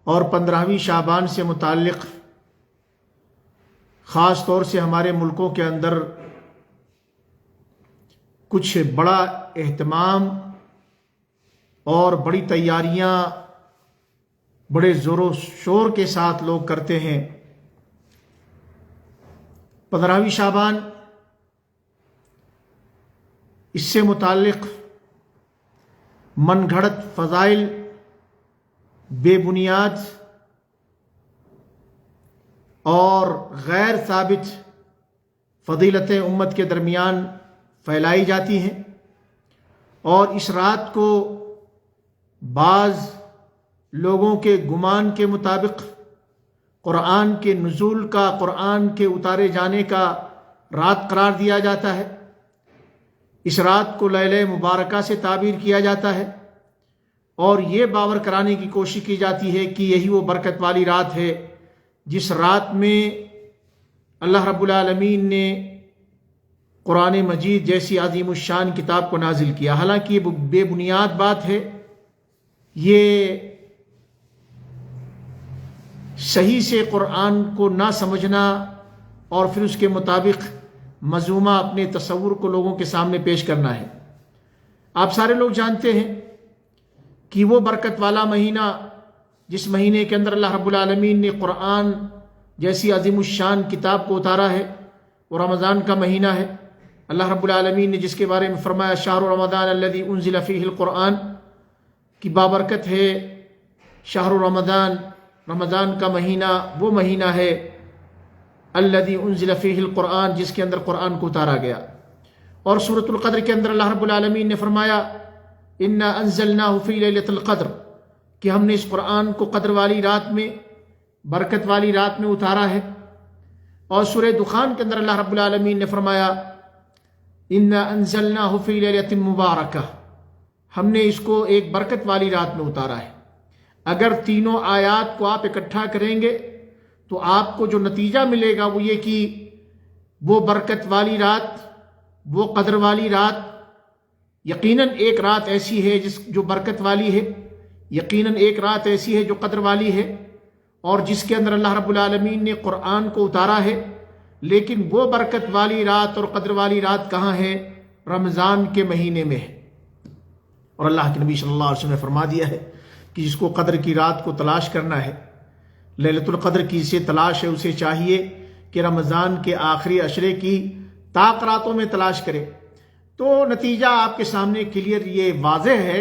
اور 15ویں شعبان سے متعلق خاص طور سے ہمارے ملکوں کے اندر کچھ بڑا اہتمام اور بڑی تیاریاں بڑے زور و شور کے ساتھ لوگ کرتے ہیں۔ 15ویں شعبان، اس سے متعلق من گھڑت فضائل، بے بنیاد اور غیر ثابت فضیلتیں امت کے درمیان پھیلائی جاتی ہیں، اور اس رات کو بعض لوگوں کے گمان کے مطابق قرآن کے نزول کا، قرآن کے اتارے جانے کا رات قرار دیا جاتا ہے۔ اس رات کو لیلہ مبارکہ سے تعبیر کیا جاتا ہے، اور یہ باور کرانے کی کوشش کی جاتی ہے کہ یہی وہ برکت والی رات ہے جس رات میں اللہ رب العالمین نے قرآن مجید جیسی عظیم الشان کتاب کو نازل کیا۔ حالانکہ یہ بے بنیاد بات ہے، یہ صحیح سے قرآن کو نہ سمجھنا اور پھر اس کے مطابق منظومہ اپنے تصور کو لوگوں کے سامنے پیش کرنا ہے۔ آپ سارے لوگ جانتے ہیں کہ وہ برکت والا مہینہ جس مہینے کے اندر اللہ رب العالمین نے قرآن جیسی عظیم الشان کتاب کو اتارا ہے، وہ رمضان کا مہینہ ہے۔ اللہ رب العالمین نے جس کے بارے میں فرمایا شہر رمضان الذی انزل فیہ القرآن، کی بابرکت ہے شہر رمضان، رمضان کا مہینہ وہ مہینہ ہے الذی انزل فیہ القرآن، جس کے اندر قرآن کو اتارا گیا۔ اور سورۃ القدر کے اندر اللہ رب العالمین نے فرمایا انا انزلناہ فی لیلۃ القدر، کہ ہم نے اس قرآن کو قدر والی رات میں، برکت والی رات میں اتارا ہے۔ اور سورہ دخان کے اندر اللہ رب العالمین نے فرمایا انا انزلناہ فی لیلۃ مبارکہ، ہم نے اس کو ایک برکت والی رات میں اتارا ہے۔ اگر تینوں آیات کو آپ اکٹھا کریں گے تو آپ کو جو نتیجہ ملے گا وہ یہ کہ وہ برکت والی رات، وہ قدر والی رات، یقیناً ایک رات ایسی ہے جو برکت والی ہے، یقیناً ایک رات ایسی ہے جو قدر والی ہے، اور جس کے اندر اللہ رب العالمین نے قرآن کو اتارا ہے۔ لیکن وہ برکت والی رات اور قدر والی رات کہاں ہے؟ رمضان کے مہینے میں ہے۔ اور اللہ کے نبی صلی اللہ علیہ وسلم نے فرما دیا ہے کہ جس کو قدر کی رات کو تلاش کرنا ہے، لیلۃ القدر کی سے تلاش ہے، اسے چاہیے کہ رمضان کے آخری عشرے کی طاق راتوں میں تلاش کرے۔ تو نتیجہ آپ کے سامنے کلیئر یہ واضح ہے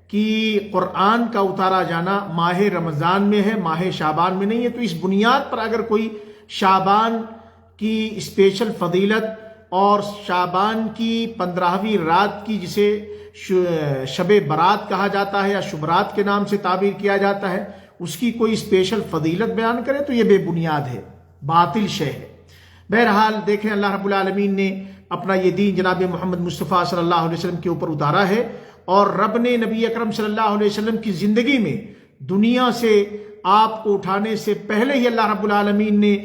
کہ قرآن کا اتارا جانا ماہ رمضان میں ہے، ماہ شعبان میں نہیں ہے۔ تو اس بنیاد پر اگر کوئی شعبان کی اسپیشل فضیلت اور شعبان کی 15ویں رات کی جسے شب برات کہا جاتا ہے یا شبرات کے نام سے تعبیر کیا جاتا ہے، اس کی کوئی اسپیشل فضیلت بیان کرے تو یہ بے بنیاد ہے، باطل شے ہے۔ بہرحال دیکھیں، اللہ رب العالمین نے اپنا یہ دین جناب محمد مصطفیٰ صلی اللہ علیہ وسلم کے اوپر اتارا ہے، اور رب نے نبی اکرم صلی اللہ علیہ وسلم کی زندگی میں دنیا سے آپ کو اٹھانے سے پہلے ہی اللہ رب العالمین نے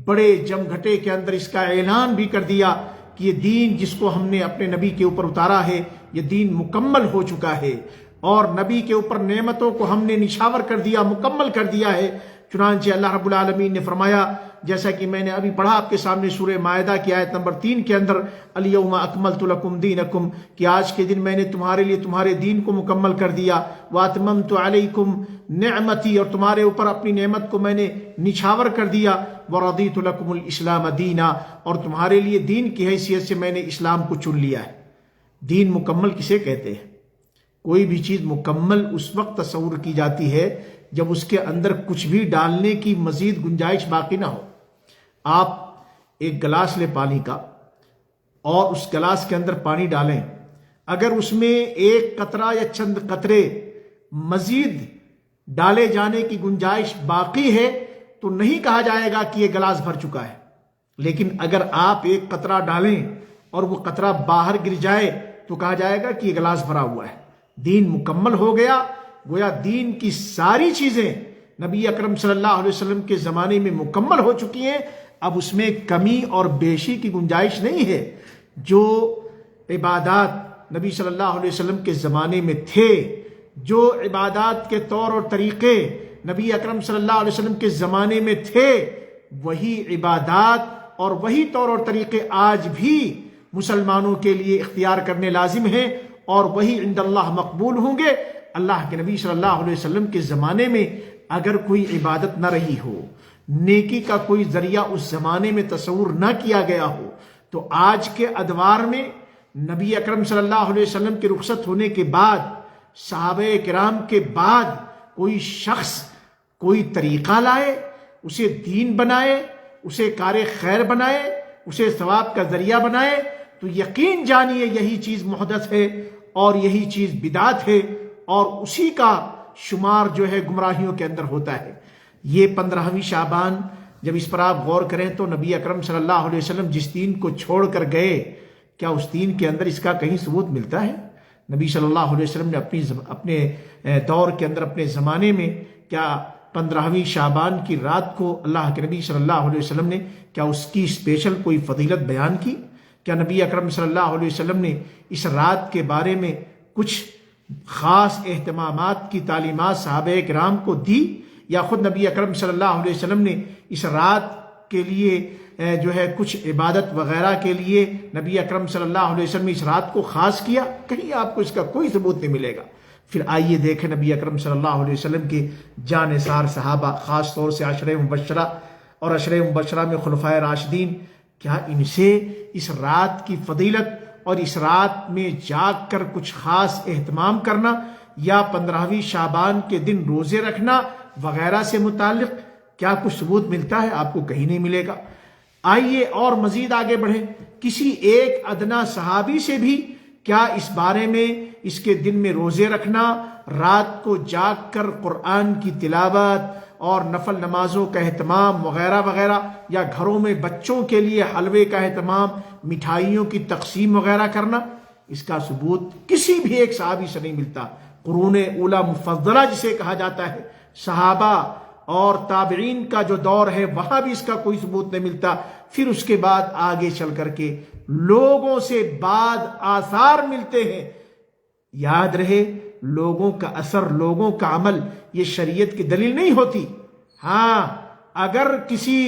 بڑے جم گھٹے کے اندر اس کا اعلان بھی کر دیا کہ یہ دین جس کو ہم نے اپنے نبی کے اوپر اتارا ہے، یہ دین مکمل ہو چکا ہے، اور نبی کے اوپر نعمتوں کو ہم نے نچھاور کر دیا، مکمل کر دیا ہے۔ چنانچہ اللہ رب العالمین نے فرمایا، جیسا کہ میں نے ابھی پڑھا آپ کے سامنے سورہ مائدہ کی آیت نمبر 3 کے اندر، الیوم اکملت لکم دینکم، کہ آج کے دن میں نے تمہارے لیے تمہارے دین کو مکمل کر دیا، واتممت علیکم نعمتی، اور تمہارے اوپر اپنی نعمت کو میں نے نچھاور کر دیا، ورضیت لکم الاسلام دینا، اور تمہارے لیے دین کی حیثیت سے میں نے اسلام کو چن لیا ہے۔ دین مکمل کسے کہتے ہیں؟ کوئی بھی چیز مکمل اس وقت تصور کی جاتی ہے جب اس کے اندر کچھ بھی ڈالنے کی مزید گنجائش باقی نہ ہو۔ آپ ایک گلاس لیں پانی کا، اور اس گلاس کے اندر پانی ڈالیں، اگر اس میں ایک قطرہ یا چند قطرے مزید ڈالے جانے کی گنجائش باقی ہے تو نہیں کہا جائے گا کہ یہ گلاس بھر چکا ہے۔ لیکن اگر آپ ایک قطرہ ڈالیں اور وہ قطرہ باہر گر جائے تو کہا جائے گا کہ یہ گلاس بھرا ہوا ہے۔ دین مکمل ہو گیا، گویا دین کی ساری چیزیں نبی اکرم صلی اللہ علیہ وسلم کے زمانے میں مکمل ہو چکی ہیں، اب اس میں کمی اور بیشی کی گنجائش نہیں ہے۔ جو عبادات نبی صلی اللہ علیہ وسلم کے زمانے میں تھے، جو عبادات کے طور اور طریقے نبی اکرم صلی اللہ علیہ وسلم کے زمانے میں تھے وہی عبادات اور وہی طور اور طریقے آج بھی مسلمانوں کے لیے اختیار کرنے لازم ہیں، اور وہی عند اللہ مقبول ہوں گے۔ اللہ کے نبی صلی اللہ علیہ وسلم کے زمانے میں اگر کوئی عبادت نہ رہی ہو، نیکی کا کوئی ذریعہ اس زمانے میں تصور نہ کیا گیا ہو، تو آج کے ادوار میں نبی اکرم صلی اللہ علیہ وسلم کے رخصت ہونے کے بعد، صحابہ کرام کے بعد کوئی شخص کوئی طریقہ لائے، اسے دین بنائے، اسے کار خیر بنائے، اسے ثواب کا ذریعہ بنائے، تو یقین جانیے یہی چیز محدث ہے اور یہی چیز بدعت ہے، اور اسی کا شمار جو ہے گمراہیوں کے اندر ہوتا ہے۔ یہ 15ویں شعبان جب اس پر آپ غور کریں تو نبی اکرم صلی اللہ علیہ وسلم جس دین کو چھوڑ کر گئے، کیا اس دین کے اندر اس کا کہیں ثبوت ملتا ہے؟ نبی صلی اللہ علیہ وسلم نے اپنے دور کے اندر، اپنے زمانے میں، کیا 15ویں شعبان کی رات کو اللہ کے نبی صلی اللہ علیہ وسلم نے کیا اس کی اسپیشل کوئی فضیلت بیان کی؟ کیا نبی اکرم صلی اللہ علیہ وسلم نے اس رات کے بارے میں کچھ خاص اہتمامات کی تعلیمات صحابہ کرام کو دی، یا خود نبی اکرم صلی اللہ علیہ وسلم نے اس رات کے لیے جو ہے کچھ عبادت وغیرہ کے لیے نبی اکرم صلی اللہ علیہ وسلم نے اس رات کو خاص کیا؟ کہیں آپ کو اس کا کوئی ثبوت نہیں ملے گا۔ پھر آئیے دیکھیں نبی اکرم صلی اللہ علیہ وسلم کے جانثار صحابہ، خاص طور سے عشرہ مبشرہ اور عشرہ مبشرہ میں خلفائے راشدین، کیا ان سے اس رات کی فضیلت اور اس رات میں جاگ کر کچھ خاص اہتمام کرنا یا 15ویں شعبان کے دن روزے رکھنا وغیرہ سے متعلق کیا کچھ ثبوت ملتا ہے؟ آپ کو کہیں نہیں ملے گا۔ آئیے اور مزید آگے بڑھیں، کسی ایک ادنا صحابی سے بھی کیا اس بارے میں اس کے دن میں روزے رکھنا، رات کو جاگ کر قرآن کی تلاوت اور نفل نمازوں کا اہتمام وغیرہ وغیرہ، یا گھروں میں بچوں کے لیے حلوے کا اہتمام، مٹھائیوں کی تقسیم وغیرہ کرنا، اس کا ثبوت کسی بھی ایک صحابی سے نہیں ملتا۔ قرون اولا مفضلہ جسے کہا جاتا ہے، صحابہ اور تابعین کا جو دور ہے وہاں بھی اس کا کوئی ثبوت نہیں ملتا۔ پھر اس کے بعد آگے چل کر کے لوگوں سے بعد آثار ملتے ہیں۔ یاد رہے، لوگوں کا اثر، لوگوں کا عمل، یہ شریعت کی دلیل نہیں ہوتی۔ ہاں، اگر کسی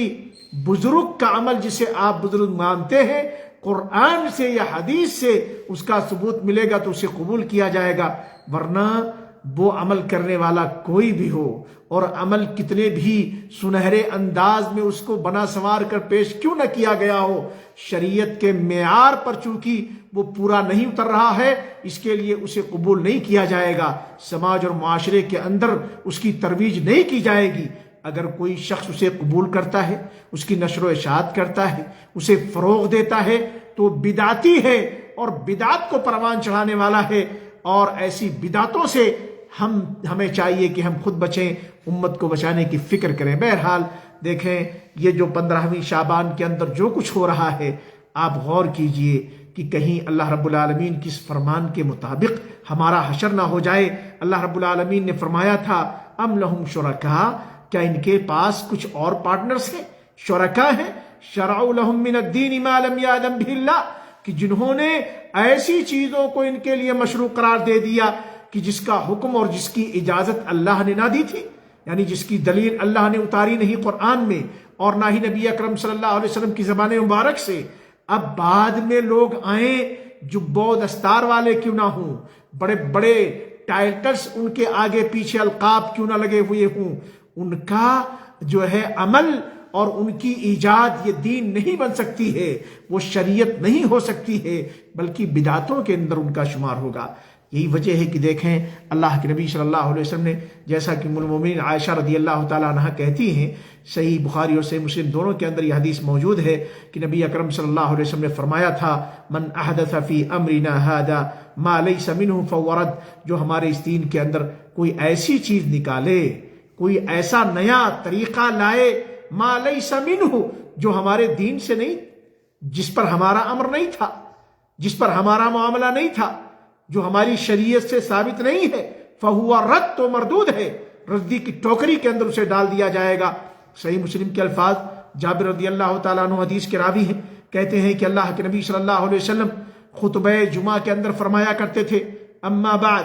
بزرگ کا عمل جسے آپ بزرگ مانتے ہیں قرآن سے یا حدیث سے اس کا ثبوت ملے گا تو اسے قبول کیا جائے گا، ورنہ وہ عمل کرنے والا کوئی بھی ہو اور عمل کتنے بھی سنہرے انداز میں اس کو بنا سنوار کر پیش کیوں نہ کیا گیا ہو، شریعت کے معیار پر چونکہ وہ پورا نہیں اتر رہا ہے، اس کے لیے اسے قبول نہیں کیا جائے گا، سماج اور معاشرے کے اندر اس کی ترویج نہیں کی جائے گی۔ اگر کوئی شخص اسے قبول کرتا ہے، اس کی نشر و اشاعت کرتا ہے، اسے فروغ دیتا ہے، تو بدعتی ہے اور بدعت کو پروان چڑھانے والا ہے، اور ایسی بدعتوں سے ہمیں چاہیے کہ ہم خود بچیں، امت کو بچانے کی فکر کریں۔ بہرحال دیکھیں، یہ جو 15ویں شعبان کے اندر جو کچھ ہو رہا ہے، آپ غور کیجئے کہ کہیں اللہ رب العالمین کی اس فرمان کے مطابق ہمارا حشر نہ ہو جائے۔ اللہ رب العالمین نے فرمایا تھا ام لہم شرکاء، کیا ان کے پاس کچھ اور پارٹنرز ہیں، شرکاء ہیں، شرعوا لہم من الدین ما لم یأذن بہ اللہ، کہ جنہوں نے ایسی چیزوں کو ان کے لیے مشروع قرار دے دیا کہ جس کا حکم اور جس کی اجازت اللہ نے نہ دی تھی، یعنی جس کی دلیل اللہ نے اتاری نہیں قرآن میں اور نہ ہی نبی اکرم صلی اللہ علیہ وسلم کی زبان مبارک سے۔ اب بعد میں لوگ آئیں، جبو دستار والے کیوں نہ ہوں، بڑے بڑے ٹائٹلز ان کے آگے پیچھے القاب کیوں نہ لگے ہوئے ہوں، ان کا جو ہے عمل اور ان کی ایجاد یہ دین نہیں بن سکتی ہے، وہ شریعت نہیں ہو سکتی ہے، بلکہ بدعتوں کے اندر ان کا شمار ہوگا۔ یہی وجہ ہے کہ دیکھیں اللہ کے نبی صلی اللہ علیہ وسلم نے، جیسا کہ ام المومنین عائشہ رضی اللہ تعالیٰ عنہ کہتی ہیں، صحیح بخاری اور صحیح مسلم دونوں کے اندر یہ حدیث موجود ہے کہ نبی اکرم صلی اللہ علیہ وسلم نے فرمایا تھا من احدث فی امرنا ھذا ما لیس منہ فہو رد، جو ہمارے اس دین کے اندر کوئی ایسی چیز نکالے، کوئی ایسا نیا طریقہ لائے، ما لیس منہ، جو ہمارے دین سے نہیں، جس پر ہمارا امر نہیں تھا، جس پر ہمارا معاملہ نہیں تھا، جو ہماری شریعت سے ثابت نہیں ہے، فہو رد، تو مردود ہے، ردی کی ٹوکری کے اندر اسے ڈال دیا جائے گا۔ صحیح مسلم کے الفاظ، جابر رضی اللہ تعالیٰ عنہ حدیث کے راوی ہیں، کہتے ہیں کہ اللہ کے نبی صلی اللہ علیہ وسلم خطبہ جمعہ کے اندر فرمایا کرتے تھے اما بعد،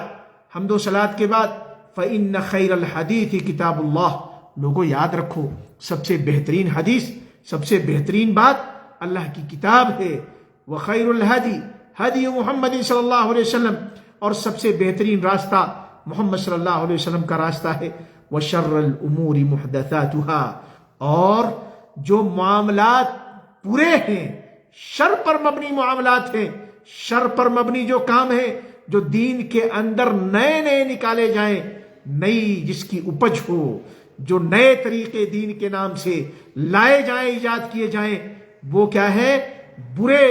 حمد و صلات کے بعد، فإن خیر الحدیث کتاب اللہ، لوگوں یاد رکھو سب سے بہترین حدیث، سب سے بہترین بات اللہ کی کتاب ہے، وخیر الہدی ہدی محمد صلی اللہ علیہ وسلم، اور سب سے بہترین راستہ محمد صلی اللہ علیہ وسلم کا راستہ ہے، وشر الامور محدثاتها، اور جو معاملات پورے ہیں شر پر مبنی معاملات ہیں، شر پر مبنی جو کام ہے، جو دین کے اندر نئے نئے نکالے جائیں، نئی جس کی اپج ہو، جو نئے طریقے دین کے نام سے لائے جائیں، ایجاد کیے جائیں، وہ کیا ہے؟ برے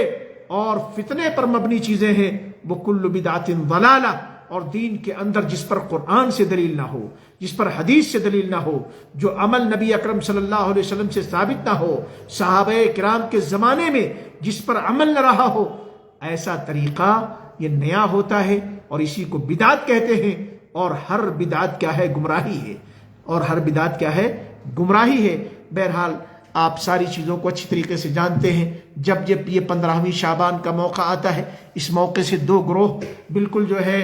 اور فتنے پر مبنی چیزیں ہیں، وہ کل بدعت ضلالہ، اور دین کے اندر جس پر قرآن سے دلیل نہ ہو، جس پر حدیث سے دلیل نہ ہو، جو عمل نبی اکرم صلی اللہ علیہ وسلم سے ثابت نہ ہو، صحابہ کرام کے زمانے میں جس پر عمل نہ رہا ہو، ایسا طریقہ یہ نیا ہوتا ہے اور اسی کو بدعت کہتے ہیں، اور ہر بدعت کیا ہے؟ گمراہی ہے، اور ہر بدعت کیا ہے؟ گمراہی ہے۔ بہرحال آپ ساری چیزوں کو اچھی طریقے سے جانتے ہیں۔ جب یہ 15ویں شعبان کا موقع آتا ہے، اس موقع سے دو گروہ بالکل جو ہے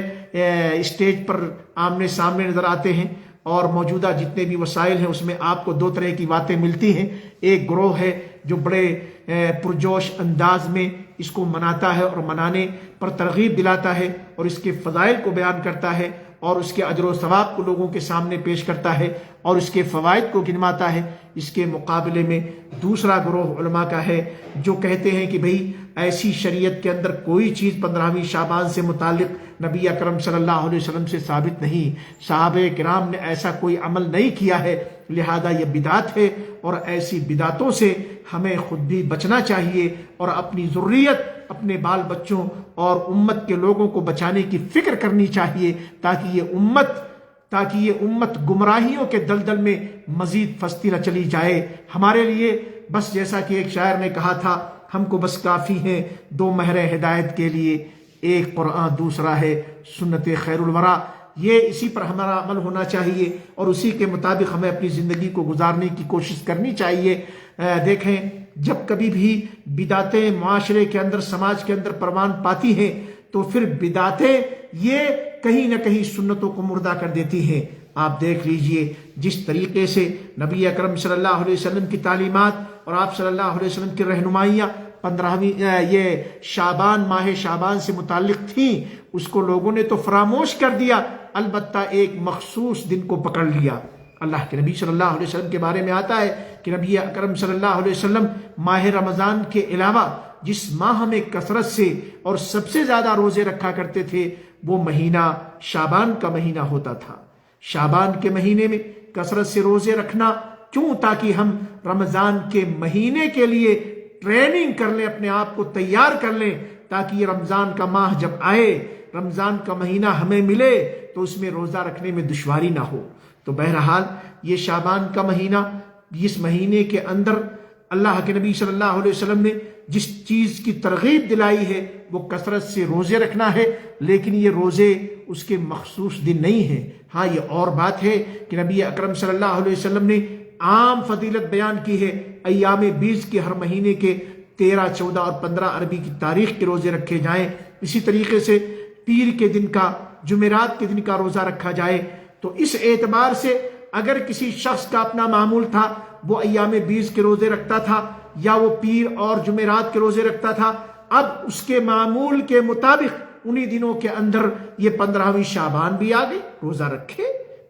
اسٹیج پر آمنے سامنے نظر آتے ہیں، اور موجودہ جتنے بھی وسائل ہیں اس میں آپ کو دو طرح کی باتیں ملتی ہیں۔ ایک گروہ ہے جو بڑے پرجوش انداز میں اس کو مناتا ہے اور منانے پر ترغیب دلاتا ہے، اور اس کے فضائل کو بیان کرتا ہے، اور اس کے اجر و ثواب کو لوگوں کے سامنے پیش کرتا ہے، اور اس کے فوائد کو گنواتا ہے۔ اس کے مقابلے میں دوسرا گروہ علماء کا ہے جو کہتے ہیں کہ بھئی ایسی شریعت کے اندر کوئی چیز 15ویں شعبان سے متعلق نبی اکرم صلی اللہ علیہ وسلم سے ثابت نہیں، صحابہ کرام نے ایسا کوئی عمل نہیں کیا ہے، لہذا یہ بدعت ہے، اور ایسی بدعتوں سے ہمیں خود بھی بچنا چاہیے، اور اپنی ذریت، اپنے بال بچوں اور امت کے لوگوں کو بچانے کی فکر کرنی چاہیے، تاکہ یہ امت گمراہیوں کے دلدل میں مزید پھنستی نہ چلی جائے۔ ہمارے لیے بس جیسا کہ ایک شاعر نے کہا تھا، ہم کو بس کافی ہیں دو مہر ہدایت کے لیے، ایک قرآن دوسرا ہے سنت خیر الورا۔ یہ اسی پر ہمارا عمل ہونا چاہیے، اور اسی کے مطابق ہمیں اپنی زندگی کو گزارنے کی کوشش کرنی چاہیے۔ دیکھیں، جب کبھی بھی بدعتیں معاشرے کے اندر، سماج کے اندر پروان پاتی ہیں، تو پھر بدعتیں یہ کہیں نہ کہیں سنتوں کو مردہ کر دیتی ہیں۔ آپ دیکھ لیجئے جس طریقے سے نبی اکرم صلی اللہ علیہ وسلم کی تعلیمات اور آپ صلی اللہ علیہ وسلم کی رہنمائیاں 15ویں یہ شعبان، ماہ شعبان سے متعلق تھیں، اس کو لوگوں نے تو فراموش کر دیا، البتہ ایک مخصوص دن کو پکڑ لیا۔ اللہ کے نبی صلی اللہ علیہ وسلم کے بارے میں آتا ہے کہ نبی اکرم صلی اللہ علیہ وسلم ماہ رمضان کے علاوہ جس ماہ میں کثرت سے اور سب سے زیادہ روزے رکھا کرتے تھے، وہ مہینہ شعبان کا مہینہ ہوتا تھا۔ شعبان کے مہینے میں کثرت سے روزے رکھنا کیوں؟ تاکہ ہم رمضان کے مہینے کے لیے ٹریننگ کر لیں، اپنے آپ کو تیار کر لیں، تاکہ یہ رمضان کا ماہ جب آئے، رمضان کا مہینہ ہمیں ملے، تو اس میں روزہ رکھنے میں دشواری نہ ہو۔ تو بہرحال یہ شعبان کا مہینہ، اس مہینے کے اندر اللہ کے نبی صلی اللہ علیہ وسلم نے جس چیز کی ترغیب دلائی ہے وہ کثرت سے روزے رکھنا ہے، لیکن یہ روزے اس کے مخصوص دن نہیں ہیں۔ ہاں، یہ اور بات ہے کہ نبی اکرم صلی اللہ علیہ وسلم نے عام فضیلت بیان کی ہے، ایام بیس کے ہر مہینے کے 13، 14 اور 15 عربی کی تاریخ کے روزے رکھے جائیں۔ اسی طریقے سے پیر کے دن کا، جمعرات کے دن کا روزہ رکھا جائے۔ تو اس اعتبار سے اگر کسی شخص کا اپنا معمول تھا، وہ ایام بیس کے روزے رکھتا تھا، یا وہ پیر اور جمعرات کے روزے رکھتا تھا، اب اس کے معمول کے مطابق انہی دنوں کے اندر یہ 15ویں شعبان بھی آ گئی، روزہ رکھے۔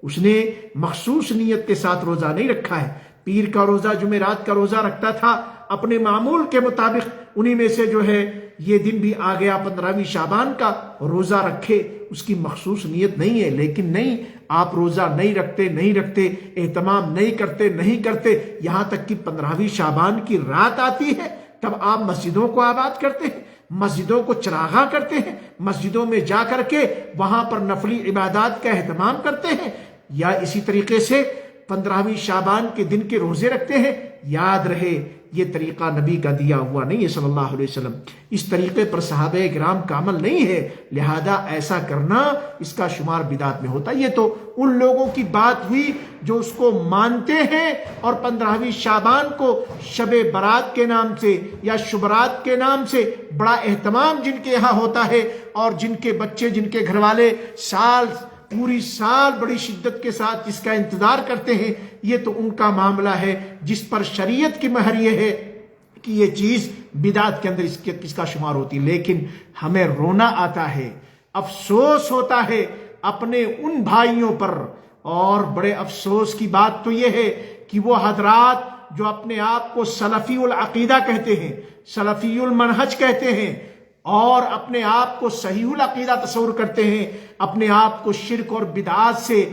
اس نے مخصوص نیت کے ساتھ روزہ نہیں رکھا ہے، پیر کا روزہ، جمعرات کا روزہ رکھتا تھا اپنے معمول کے مطابق، انہی میں سے جو ہے یہ دن بھی آ گیا 15ویں شعبان کا، روزہ رکھے، اس کی مخصوص نیت نہیں ہے۔ لیکن نہیں، آپ روزہ نہیں رکھتے، اہتمام نہیں کرتے، یہاں تک کہ 15ویں شعبان کی رات آتی ہے تب آپ مسجدوں کو آباد کرتے ہیں، مسجدوں کو چراغاں کرتے ہیں، مسجدوں میں جا کر کے وہاں پر نفلی عبادات کا اہتمام کرتے ہیں، یا اسی طریقے سے 15ویں شعبان کے دن کے روزے رکھتے ہیں۔ یاد رہے، یہ طریقہ نبی کا دیا ہوا نہیں ہے صلی اللہ علیہ وسلم، اس طریقے پر صحابہ کرام کا عمل نہیں ہے، لہذا ایسا کرنا اس کا شمار بدعت میں ہوتا ہے۔ یہ تو ان لوگوں کی بات ہوئی جو اس کو مانتے ہیں اور 15ویں شعبان کو شب برات کے نام سے یا شبرات کے نام سے بڑا اہتمام جن کے یہاں ہوتا ہے، اور جن کے بچے، جن کے گھر والے سال پوری سال بڑی شدت کے ساتھ اس کا انتظار کرتے ہیں، یہ تو ان کا معاملہ ہے جس پر شریعت کی مہر یہ ہے کہ یہ چیز بدعت کے اندر اس کا شمار ہوتی. لیکن ہمیں رونا آتا ہے، افسوس ہوتا ہے اپنے ان بھائیوں پر. اور بڑے افسوس کی بات تو یہ ہے کہ وہ حضرات جو اپنے آپ کو سلفی العقیدہ کہتے ہیں، سلفی المنہج کہتے ہیں، اور اپنے آپ کو صحیح العقیدہ تصور کرتے ہیں، اپنے آپ کو شرک اور بدعات سے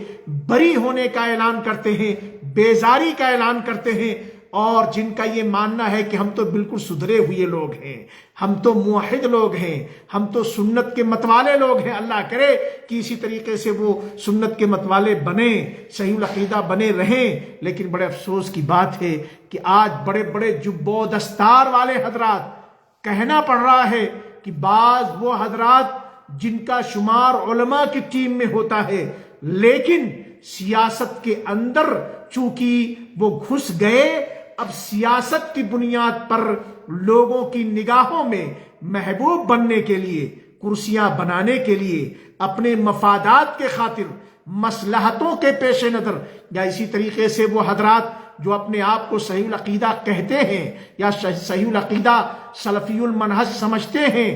بری ہونے کا اعلان کرتے ہیں، بیزاری کا اعلان کرتے ہیں، اور جن کا یہ ماننا ہے کہ ہم تو بالکل سدھرے ہوئے لوگ ہیں، ہم تو موحد لوگ ہیں، ہم تو سنت کے متوالے لوگ ہیں. اللہ کرے کہ اسی طریقے سے وہ سنت کے متوالے بنے، صحیح العقیدہ بنے رہیں. لیکن بڑے افسوس کی بات ہے کہ آج بڑے بڑے جب و دستار والے حضرات کہنا پڑ رہا ہے کہ بعض وہ حضرات جن کا شمار علماء کی ٹیم میں ہوتا ہے، لیکن سیاست کے اندر چونکہ وہ گھس گئے، اب سیاست کی بنیاد پر لوگوں کی نگاہوں میں محبوب بننے کے لیے، کرسیاں بنانے کے لیے، اپنے مفادات کے خاطر، مصلحتوں کے پیش نظر، یا اسی طریقے سے وہ حضرات جو اپنے آپ کو صحیح العقیدہ کہتے ہیں یا صحیح العقیدہ سلفی المنہج سمجھتے ہیں،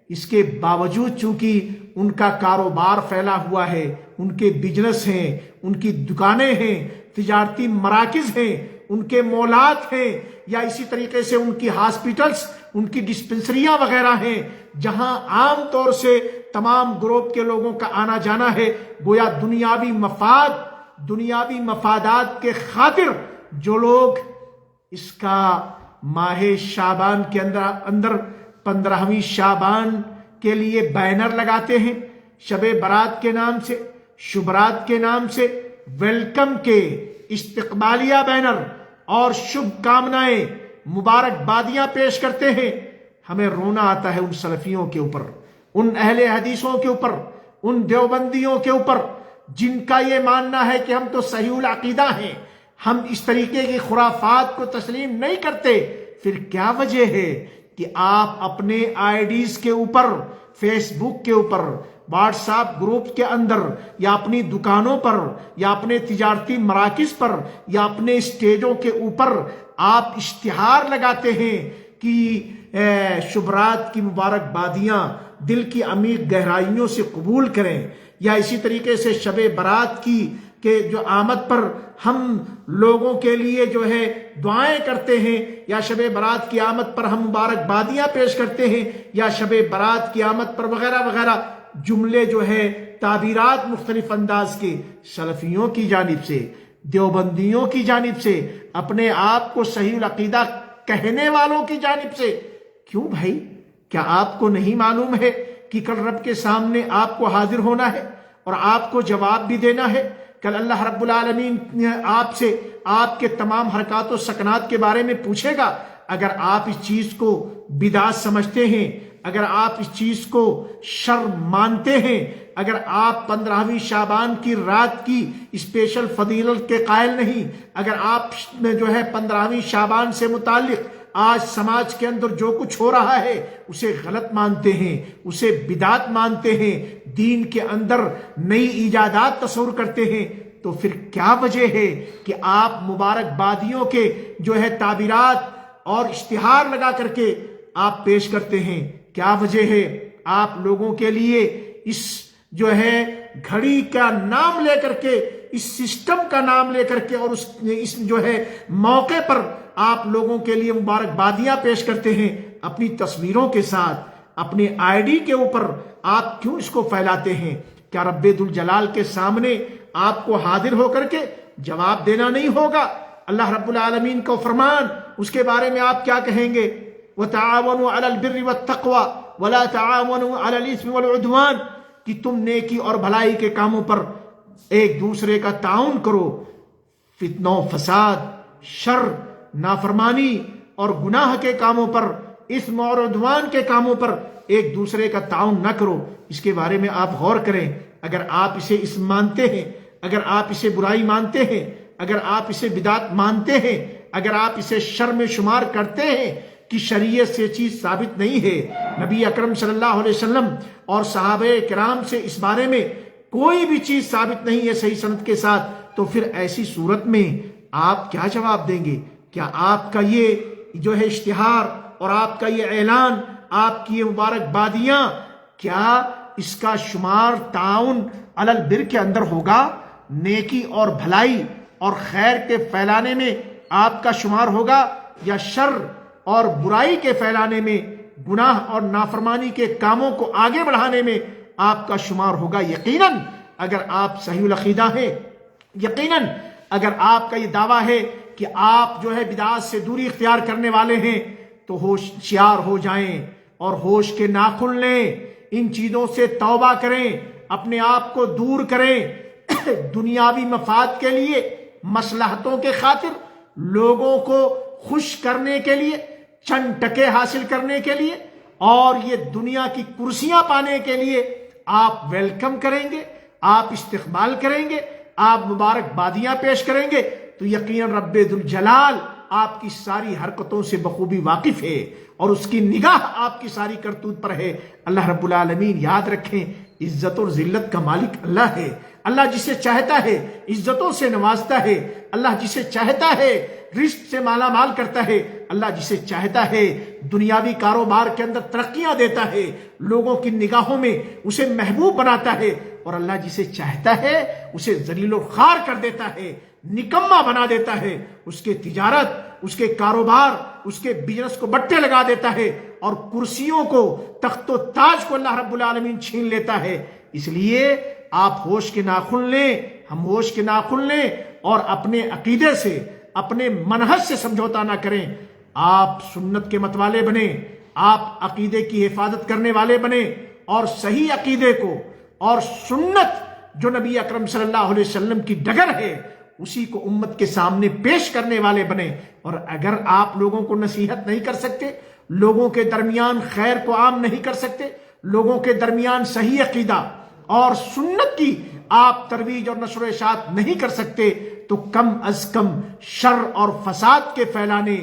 اس کے باوجود چونکہ ان کا کاروبار پھیلا ہوا ہے، ان کے بزنس ہیں، ان کی دکانیں ہیں، تجارتی مراکز ہیں، ان کے مولات ہیں، یا اسی طریقے سے ان کی ہاسپٹلز، ان کی ڈسپنسریاں وغیرہ ہیں، جہاں عام طور سے تمام گروپ کے لوگوں کا آنا جانا ہے. گویا دنیاوی مفادات کے خاطر جو لوگ اس کا ماہ شعبان کے اندر 15ویں شعبان کے لیے بینر لگاتے ہیں، شب برات کے نام سے، شبرات کے نام سے، ویلکم کے استقبالیہ بینر اور شبھ کامنائیں، مبارکبادیاں پیش کرتے ہیں، ہمیں رونا آتا ہے ان سلفیوں کے اوپر، ان اہل حدیثوں کے اوپر، ان دیوبندیوں کے اوپر جن کا یہ ماننا ہے کہ ہم تو صحیح العقیدہ ہیں، ہم اس طریقے کی خرافات کو تسلیم نہیں کرتے. پھر کیا وجہ ہے کہ آپ اپنے آئی ڈیز کے اوپر، فیس بک کے اوپر، واٹس ایپ گروپ کے اندر، یا اپنی دکانوں پر، یا اپنے تجارتی مراکز پر، یا اپنے اسٹیجوں کے اوپر آپ اشتہار لگاتے ہیں کہ شبرات کی مبارکبادیاں دل کی عمیق گہرائیوں سے قبول کریں، یا اسی طریقے سے شب برات کی کہ جو آمد پر ہم لوگوں کے لیے جو ہے دعائیں کرتے ہیں، یا شب برات کی آمد پر ہم مبارکبادیاں پیش کرتے ہیں، یا شب برات کی آمد پر وغیرہ وغیرہ جملے جو ہے تعبیرات مختلف انداز کے سلفیوں کی جانب سے، دیوبندیوں کی جانب سے، اپنے آپ کو صحیح العقیدہ کہنے والوں کی جانب سے. کیوں بھائی؟ کیا آپ کو نہیں معلوم ہے کہ کل رب کے سامنے آپ کو حاضر ہونا ہے اور آپ کو جواب بھی دینا ہے؟ کل اللہ رب العالمین آپ سے آپ کے تمام حرکات و سکنات کے بارے میں پوچھے گا. اگر آپ اس چیز کو بدعت سمجھتے ہیں، اگر آپ اس چیز کو شر مانتے ہیں، اگر آپ 15ویں شعبان کی رات کی اسپیشل فضیلت کے قائل نہیں، اگر آپ جو ہے 15ویں شعبان سے متعلق آج سماج کے اندر جو کچھ ہو رہا ہے اسے غلط مانتے ہیں، اسے بدعت مانتے ہیں، دین کے اندر نئی ایجادات تصور کرتے ہیں، تو پھر کیا وجہ ہے کہ آپ مبارکبادیوں کے جو ہے تعبیرات اور اشتہار لگا کر کے آپ پیش کرتے ہیں؟ کیا وجہ ہے آپ لوگوں کے لیے اس جو ہے گھڑی کا نام لے کر کے، اس سسٹم کا نام لے کر کے، اور اس جو ہے موقع پر آپ لوگوں کے لیے مبارکبادیاں پیش کرتے ہیں اپنی تصویروں کے ساتھ، اپنے آئی ڈی کے اوپر آپ کیوں اس کو پھیلاتے ہیں؟ کیا رب ذوالجلال کے سامنے آپ کو حاضر ہو کر کے جواب دینا نہیں ہوگا؟ اللہ رب العالمین کو فرمان، اس کے بارے میں آپ کیا کہیں گے؟ وَتَعَاوَنُوا عَلَى الْبِرِّ وَالتَّقْوَى وَلَا تَعَاوَنُوا عَلَى الْإِثْمِ وَالْعُدْوَانِ، کہ تم نیکی اور بھلائی کے کاموں پر ایک دوسرے کا تعاون کرو، فتنہ و فساد، شر، نافرمانی اور گناہ کے کاموں پر، اثم اور عدوان کے کاموں پر ایک دوسرے کا تعاون نہ کرو. اس کے بارے میں آپ غور کریں. اگر آپ اسے اسم مانتے ہیں، اگر آپ اسے برائی مانتے ہیں، اگر آپ اسے بدعت مانتے ہیں، اگر آپ اسے شر میں شمار کرتے ہیں کہ شریعت سے چیز ثابت نہیں ہے، نبی اکرم صلی اللہ علیہ وسلم اور صحابہ کرام سے اس بارے میں کوئی بھی چیز ثابت نہیں ہے صحیح سند کے ساتھ، تو پھر ایسی صورت میں آپ کیا جواب دیں گے؟ کیا آپ کا یہ جو ہے اشتہار اور آپ کا یہ اعلان، آپ کی یہ مبارکبادیاں، کیا اس کا شمار تعاون علی البر کے اندر ہوگا؟ نیکی اور بھلائی اور خیر کے پھیلانے میں آپ کا شمار ہوگا، یا شر اور برائی کے پھیلانے میں، گناہ اور نافرمانی کے کاموں کو آگے بڑھانے میں آپ کا شمار ہوگا؟ یقیناً اگر آپ صحیح العقیدہ ہیں، یقیناً اگر آپ کا یہ دعویٰ ہے کہ آپ جو ہے بدعات سے دوری اختیار کرنے والے ہیں، تو ہوشیار ہو جائیں اور ہوش کے ناخن لیں، ان چیزوں سے توبہ کریں، اپنے آپ کو دور کریں، دنیاوی مفاد کے لیے، مصلحتوں کے خاطر، لوگوں کو خوش کرنے کے لیے، چند ٹکے حاصل کرنے کے لیے اور یہ دنیا کی کرسیاں پانے کے لیے آپ ویلکم کریں گے، آپ استقبال کریں گے، آپ مبارکبادیاں پیش کریں گے، تو یقیناً رب ذوالجلال آپ کی ساری حرکتوں سے بخوبی واقف ہے اور اس کی نگاہ آپ کی ساری کرتوت پر ہے۔ اللہ رب العالمین، یاد رکھیں، عزت اور ذلت کا مالک اللہ ہے۔ اللہ جسے چاہتا ہے عزتوں سے نوازتا ہے، اللہ جسے چاہتا ہے رزق سے مالا مال کرتا ہے، اللہ جسے چاہتا ہے دنیاوی کاروبار کے اندر ترقیاں دیتا ہے، لوگوں کی نگاہوں میں اسے محبوب بناتا ہے، اور اللہ جسے چاہتا ہے اسے ذلیل و خوار کر دیتا ہے، نکما بنا دیتا ہے، اس کے تجارت، اس کے کاروبار، اس کے بزنس کو بٹے لگا دیتا ہے، اور کرسیوں کو، تخت و تاج کو اللہ رب العالمین چھین لیتا ہے۔ اس لیے آپ ہوش کے ناخن لیں، ہم ہوش کے ناخن لیں، اور اپنے عقیدے سے، اپنے منہج سے سمجھوتا نہ کریں۔ آپ سنت کے مت والے بنیں، آپ عقیدے کی حفاظت کرنے والے بنیں، اور صحیح عقیدے کو اور سنت جو نبی اکرم صلی اللہ علیہ وسلم کی ڈگر ہے اسی کو امت کے سامنے پیش کرنے والے بنیں۔ اور اگر آپ لوگوں کو نصیحت نہیں کر سکتے، لوگوں کے درمیان خیر کو عام نہیں کر سکتے، لوگوں کے درمیان صحیح عقیدہ اور سنت کی آپ ترویج اور نشر و اشاعت نہیں کر سکتے، تو کم از کم شر اور فساد کے پھیلانے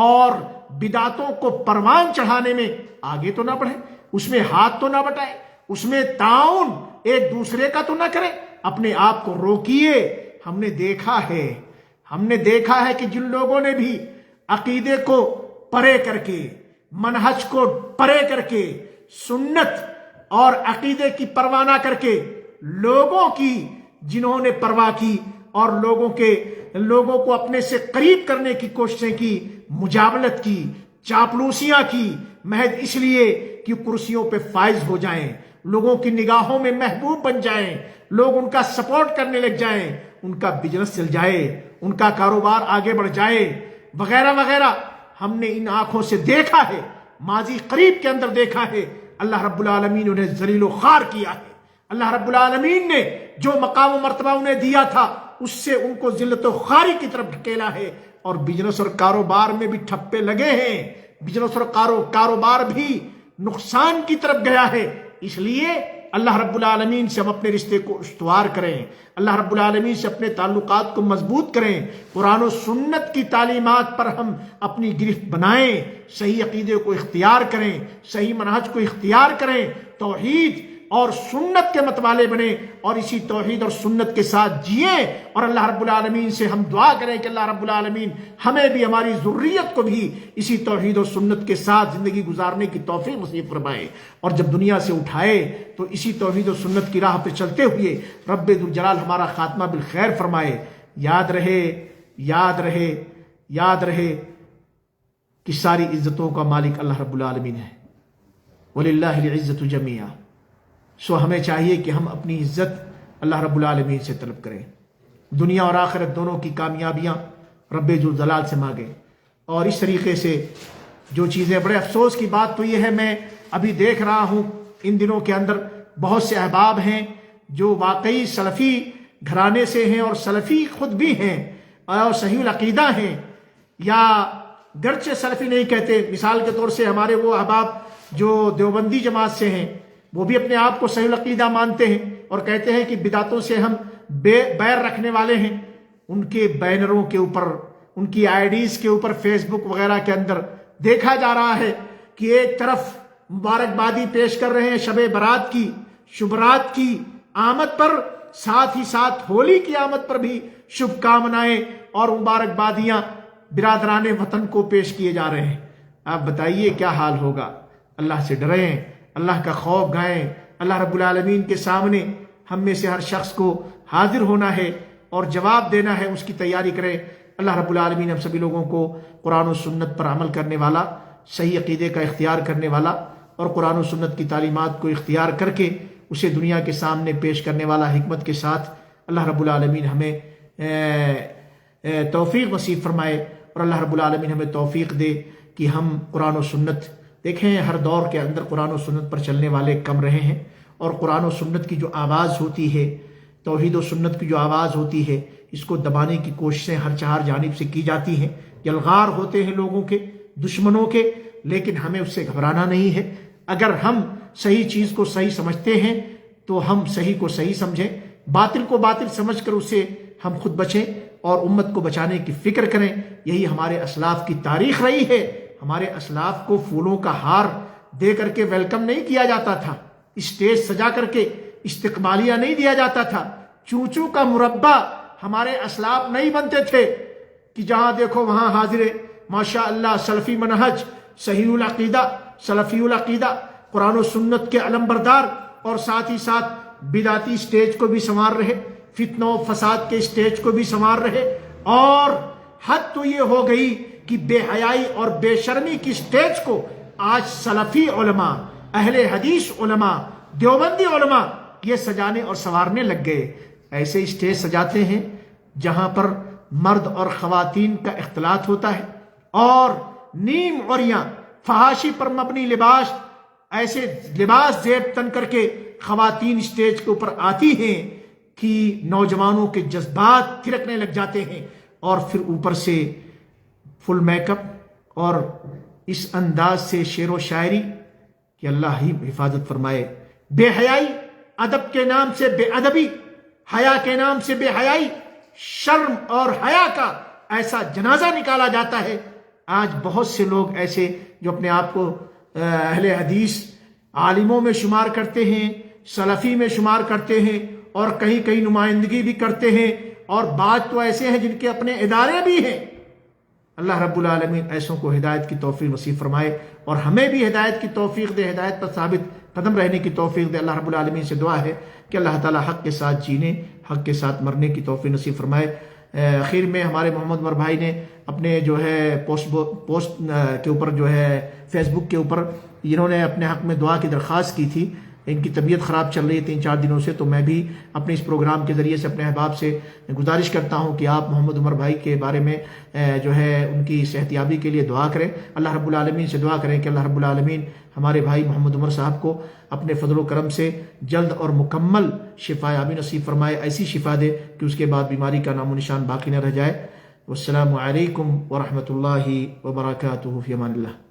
اور بدعتوں کو پروان چڑھانے میں آگے تو نہ بڑھیں، اس میں ہاتھ تو نہ بٹائیں، اس میں تعاون ایک دوسرے کا تو نہ کریں، اپنے آپ کو روکیے۔ ہم نے دیکھا ہے کہ جن لوگوں نے بھی عقیدے کو پرے کر کے، منہج کو پرے کر کے، سنت اور عقیدے کی پرواہ نہ کر کے، لوگوں کی جنہوں نے پرواہ کی اور لوگوں کو اپنے سے قریب کرنے کی کوششیں کی، مجاولت کی، چاپلوسیاں کی، محض اس لیے کہ کرسیوں پہ فائز ہو جائیں، لوگوں کی نگاہوں میں محبوب بن جائیں، لوگ ان کا سپورٹ کرنے لگ جائیں، ان کا بزنس چل جائے، ان کا کاروبار آگے بڑھ جائے، وغیرہ وغیرہ۔ ہم نے ان آنکھوں سے دیکھا ہے، ماضی قریب کے اندر دیکھا ہے، اللہ رب العالمین انہیں ذلیل و خوار کیا ہے۔ اللہ رب العالمین نے جو مقام و مرتبہ انہیں دیا تھا اس سے ان کو ذلت و خواری کی طرف ڈھکیلا ہے، اور بزنس اور کاروبار میں بھی ٹھپے لگے ہیں، بزنس اور کاروبار بھی نقصان کی طرف گیا ہے۔ اس لیے اللہ رب العالمین سے ہم اپنے رشتے کو استوار کریں، اللہ رب العالمین سے اپنے تعلقات کو مضبوط کریں، قرآن و سنت کی تعلیمات پر ہم اپنی گرفت بنائیں، صحیح عقیدے کو اختیار کریں، صحیح منہج کو اختیار کریں، توحید اور سنت کے متوالے بنیں، اور اسی توحید اور سنت کے ساتھ جئیں، اور اللہ رب العالمین سے ہم دعا کریں کہ اللہ رب العالمین ہمیں بھی، ہماری ذریت کو بھی اسی توحید اور سنت کے ساتھ زندگی گزارنے کی توفیق نصیب فرمائے، اور جب دنیا سے اٹھائے تو اسی توحید و سنت کی راہ پہ چلتے ہوئے رب ذوالجلال ہمارا خاتمہ بالخیر فرمائے۔ یاد رہے کہ ساری عزتوں کا مالک اللہ رب العالمین ہے، وَلِلَّهِ الْعِزَّةُ جَمِيعًا۔ سو ہمیں چاہیے کہ ہم اپنی عزت اللہ رب العالمین سے طلب کریں، دنیا اور آخرت دونوں کی کامیابیاں رب ذوالجلال سے مانگیں۔ اور اس طریقے سے جو چیزیں، بڑے افسوس کی بات تو یہ ہے، میں ابھی دیکھ رہا ہوں ان دنوں کے اندر بہت سے احباب ہیں جو واقعی سلفی گھرانے سے ہیں اور سلفی خود بھی ہیں اور صحیح العقیدہ ہیں، یا گرچہ سلفی نہیں کہتے، مثال کے طور سے ہمارے وہ احباب جو دیوبندی جماعت سے ہیں، وہ بھی اپنے آپ کو صحیح العقیدہ مانتے ہیں اور کہتے ہیں کہ بدعتوں سے ہم بیر رکھنے والے ہیں۔ ان کے بینروں کے اوپر، ان کی آئی ڈیز کے اوپر، فیس بک وغیرہ کے اندر دیکھا جا رہا ہے کہ ایک طرف مبارکبادی پیش کر رہے ہیں شب برات کی، شبرات کی، آمد پر ساتھ ہی ساتھ ہولی کی آمد پر بھی شبھ کامنائیں اور مبارکبادیاں برادران وطن کو پیش کیے جا رہے ہیں۔ آپ بتائیے کیا حال ہوگا؟ اللہ سے ڈریں، اللہ کا خوف گائیں۔ اللہ رب العالمین کے سامنے ہم میں سے ہر شخص کو حاضر ہونا ہے اور جواب دینا ہے، اس کی تیاری کریں۔ اللہ رب العالمین ہم سبھی لوگوں کو قرآن و سنت پر عمل کرنے والا، صحیح عقیدے کا اختیار کرنے والا اور قرآن و سنت کی تعلیمات کو اختیار کر کے اسے دنیا کے سامنے پیش کرنے والا حکمت کے ساتھ اللہ رب العالمین ہمیں توفیق نصیب فرمائے، اور اللہ رب العالمین ہمیں توفیق دے کہ ہم قرآن و سنت دیکھیں، ہر دور کے اندر قرآن و سنت پر چلنے والے کم رہے ہیں، اور قرآن و سنت کی جو آواز ہوتی ہے، توحید و سنت کی جو آواز ہوتی ہے، اس کو دبانے کی کوششیں ہر چہار جانب سے کی جاتی ہیں، یلغار ہوتے ہیں لوگوں کے، دشمنوں کے، لیکن ہمیں اس سے گھبرانا نہیں ہے۔ اگر ہم صحیح چیز کو صحیح سمجھتے ہیں تو ہم صحیح کو صحیح سمجھیں، باطل کو باطل سمجھ کر اسے ہم خود بچیں اور امت کو بچانے کی فکر کریں۔ یہی ہمارے اسلاف کی تاریخ رہی ہے۔ ہمارے اسلاف کو پھولوں کا ہار دے کر کے ویلکم نہیں کیا جاتا تھا، اسٹیج سجا کر کے استقبالیہ نہیں دیا جاتا تھا، چوچو کا مربع ہمارے اسلاف نہیں بنتے تھے کہ جہاں دیکھو وہاں حاضر ہے، ماشاء اللہ سلفی منہج، صحیح العقیدہ، سلفی العقیدہ، قرآن و سنت کے علم بردار، اور ساتھ ہی ساتھ بدعتی اسٹیج کو بھی سنوار رہے، فتنہ و فساد کے اسٹیج کو بھی سنوار رہے۔ اور حد تو یہ ہو گئی کہ بے حیائی اور بے شرمی کی اسٹیج کو آج سلفی علماء، اہل حدیث علماء، دیوبندی علماء یہ سجانے اور سنوارنے لگ گئے۔ ایسے اسٹیج سجاتے ہیں جہاں پر مرد اور خواتین کا اختلاط ہوتا ہے، اور نیم عریاں فحاشی پر مبنی لباس، ایسے لباس زیب تن کر کے خواتین اسٹیج کے اوپر آتی ہیں کہ نوجوانوں کے جذبات تھرکنے لگ جاتے ہیں، اور پھر اوپر سے فل میک اپ اور اس انداز سے شعر و شاعری کہ اللہ ہی حفاظت فرمائے۔ بے حیائی، ادب کے نام سے بے ادبی، حیا کے نام سے بے حیائی، شرم اور حیا کا ایسا جنازہ نکالا جاتا ہے۔ آج بہت سے لوگ ایسے جو اپنے آپ کو اہل حدیث عالموں میں شمار کرتے ہیں، سلفی میں شمار کرتے ہیں، اور کہیں کہیں نمائندگی بھی کرتے ہیں، اور بعض تو ایسے ہیں جن کے اپنے ادارے بھی ہیں۔ اللہ رب العالمین ایسوں کو ہدایت کی توفیق نصیب فرمائے، اور ہمیں بھی ہدایت کی توفیق دے، ہدایت پر ثابت قدم رہنے کی توفیق دے۔ اللہ رب العالمین سے دعا ہے کہ اللہ تعالی حق کے ساتھ جینے، حق کے ساتھ مرنے کی توفیق نصیب فرمائے۔ آخر میں ہمارے محمد عمر بھائی نے اپنے جو ہے پوسٹ کے اوپر جو ہے فیس بک کے اوپر انہوں نے اپنے حق میں دعا کی درخواست کی تھی۔ ان کی طبیعت خراب چل رہی ہے 3-4 دنوں سے، تو میں بھی اپنے اس پروگرام کے ذریعے سے اپنے احباب سے گزارش کرتا ہوں کہ آپ محمد عمر بھائی کے بارے میں جو ہے ان کی صحت یابی کے لیے دعا کریں۔ اللہ رب العالمین سے دعا کریں کہ اللہ رب العالمین ہمارے بھائی محمد عمر صاحب کو اپنے فضل و کرم سے جلد اور مکمل شفا یابی نصیب فرمائے، ایسی شفا دے کہ اس کے بعد بیماری کا نام و نشان باقی نہ رہ جائے۔ والسلام علیکم ورحمۃ اللہ وبرکاتہ، فی امان اللہ۔